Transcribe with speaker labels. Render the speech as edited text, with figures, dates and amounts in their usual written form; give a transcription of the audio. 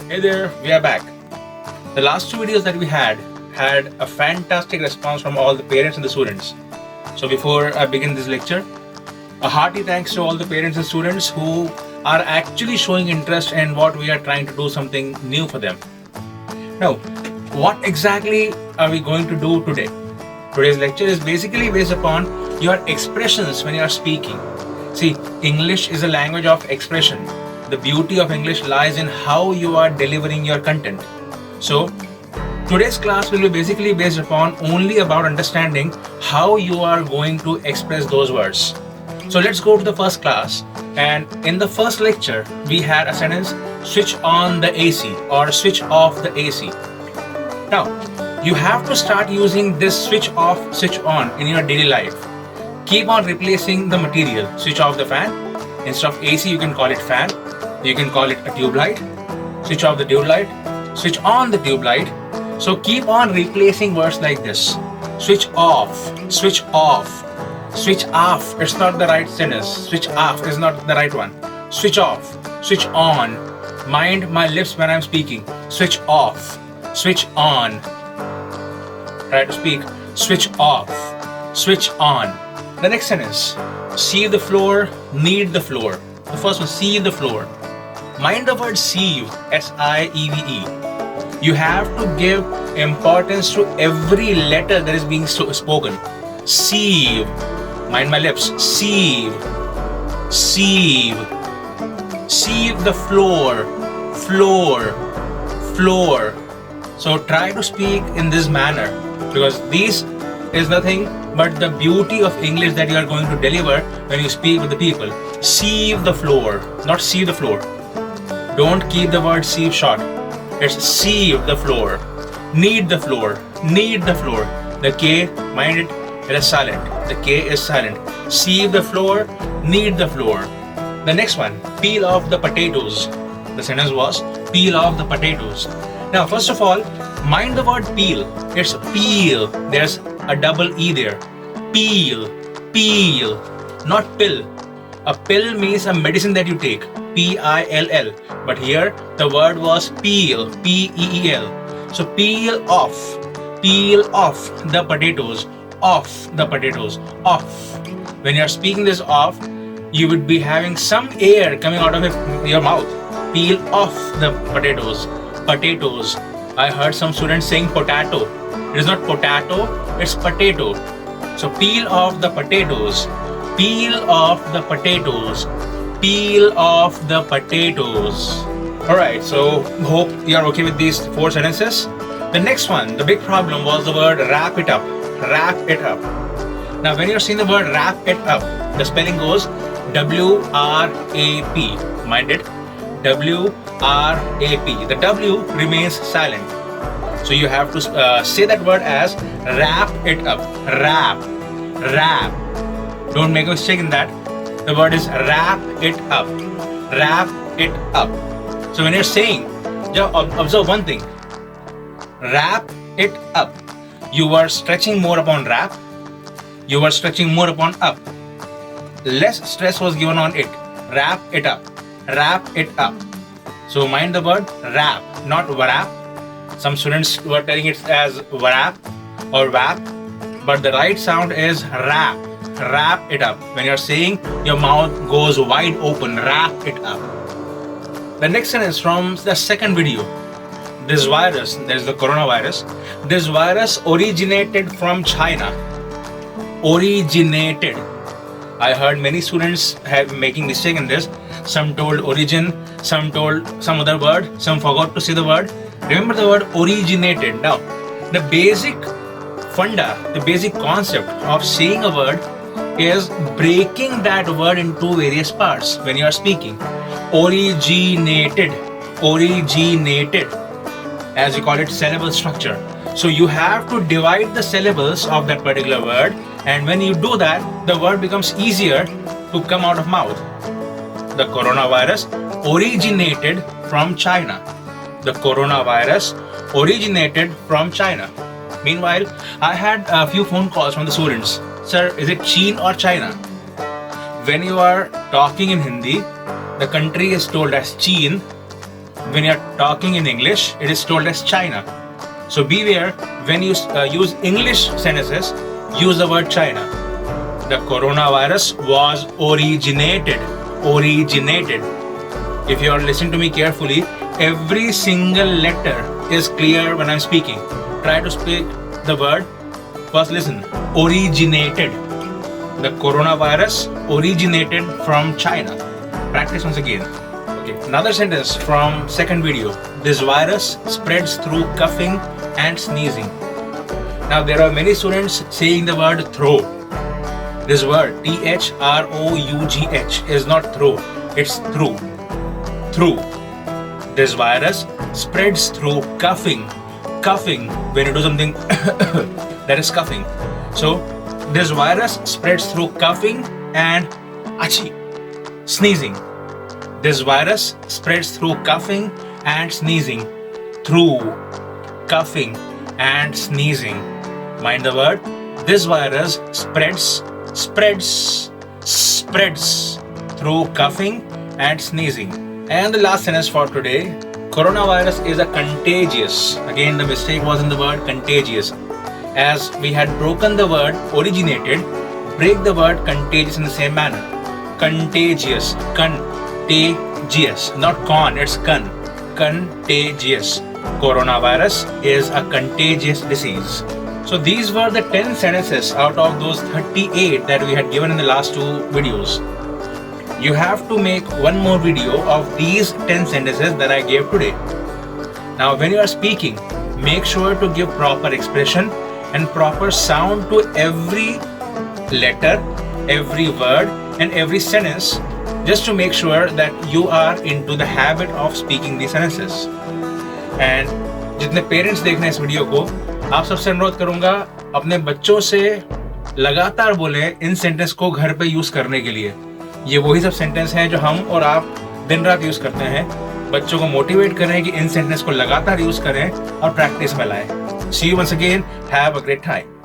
Speaker 1: Hey there, we are back. The last two videos that we had a fantastic response from all the parents and the students. So before I begin this lecture, a hearty thanks to all the parents and students who are actually showing interest in what we are trying to do something new for them. Now, what exactly are we going to do today? Today's lecture is basically based upon your expressions when you are speaking. See, English is a language of expression. The beauty of English lies in how you are delivering your content. So, today's class will be basically based upon only about understanding how you are going to express those words. So let's go to the first class, and in the first lecture we had a sentence, switch on the AC or switch off the AC. Now, you have to start using this switch off, switch on in your daily life. Keep on replacing the material. Switch off the fan. Instead of AC, you can call it fan. You can call it a tube light. Switch off the tube light. Switch on the tube light. So keep on replacing words like this. Switch off. Switch off. Switch off. It's not the right sentence. Switch off is not the right one. Switch off. Switch on. Mind my lips when I'm speaking. Switch off. Switch on. Try to speak. Switch off. Switch on. The next sentence. Sieve the floor. Knead the floor. The first one. Sieve the floor. Mind the word sieve. S-I-E-V-E. You have to give importance to every letter that is being spoken. Sieve. Mind my lips. Sieve. Sieve. Sieve the floor. Floor. Floor. So try to speak in this manner, because this is nothing but the beauty of English that you are going to deliver when you speak with the people. Sieve the floor, not sieve the floor. Don't keep the word sieve short. It's sieve the floor. Knead the floor. Knead the floor. The K, mind it, it is silent. The K is silent. Sieve the floor. Knead the floor. The next one, peel off the potatoes. The sentence was peel off the potatoes. Now, first of all, mind the word peel. It's peel. There's a double E there. Peel. Peel. Not pill. A pill means a medicine that you take. P-I-L-L. But here the word was peel. P-E-E-L. So peel off. Peel off the potatoes. Off the potatoes. Off. When you're speaking this off, you would be having some air coming out of your mouth. Peel off the potatoes. Potatoes. I heard some students saying potato. It is not potato, it's potato. So peel off the potatoes. Peel off the potatoes. Peel off the potatoes. Alright, so hope you are okay with these four sentences. The next one, the big problem was the word wrap it up. Wrap it up. Now when you're seeing the word wrap it up, the spelling goes W-R-A-P. Mind it? W-R-A-P. The W remains silent. So you have to say that word as wrap it up. Wrap. Wrap. Don't make a mistake in that. The word is wrap it up. Wrap it up. So when you're saying, just observe one thing. Wrap it up. You are stretching more upon wrap. You are stretching more upon up. Less stress was given on it. Wrap it up. Wrap it up. So mind the word wrap, not wrap. Some students were telling it as wrap or wrap, but the right sound is wrap. Wrap it up. When you're saying, your mouth goes wide open. Wrap it up. The next sentence from the second video. This virus, there's the coronavirus. This virus originated from China. Originated. I heard many students have making mistake in this. Some told origin, some told some other word, some forgot to say the word. Remember the word originated. Now, the basic funda, the basic concept of saying a word is breaking that word into various parts when you are speaking. Originated. Originated. As we call it, syllable structure. So you have to divide the syllables of that particular word, and when you do that, the word becomes easier to come out of mouth. The coronavirus originated from China. The coronavirus originated from China. Meanwhile, I had a few phone calls from the students. Sir, is it China or China? When you are talking in Hindi, the country is told as China, when you're talking in English, it is told as China. So beware when you use English sentences, use the word China. The coronavirus was originated. If you are listening to me carefully, every single letter is clear when I'm speaking. Try to speak the word. First listen. Originated. The coronavirus originated from China. Practice once again. Okay. Another sentence from second video. This virus spreads through coughing and sneezing. Now there are many students saying the word throw. This word THROUGH is not throw, it's through. Through. This virus spreads through coughing. Coughing, when you do something that is coughing. So this virus spreads through coughing and sneezing. This virus spreads through coughing and sneezing. Through coughing and sneezing. Mind the word. This virus spreads through coughing and sneezing. And the last sentence for today. Coronavirus is a contagious. Again, the mistake was in the word contagious. As we had broken the word originated, break the word contagious in the same manner. Contagious. Contagious. Not con, it's con. Contagious. Coronavirus is a contagious disease. So these were the 10 sentences out of those 38 that we had given in the last two videos. You have to make one more video of these 10 sentences that I gave today. Now when you are speaking, make sure to give proper expression and proper sound to every letter, every word and every sentence, just to make sure that you are into the habit of speaking these sentences. And जितने parents देख रहे हैं इस video को, आप सबसे अनुरोध करूंगा अपने बच्चों से लगातार बोलें इन सेंटेंस को घर पे यूज करने के लिए. ये वही सब सेंटेंस हैं जो हम और आप दिन रात यूज करते हैं. बच्चों को मोटिवेट करें कि इन सेंटेंस को लगातार यूज करें और प्रैक्टिस में लाएं. See you once again. Have a great time.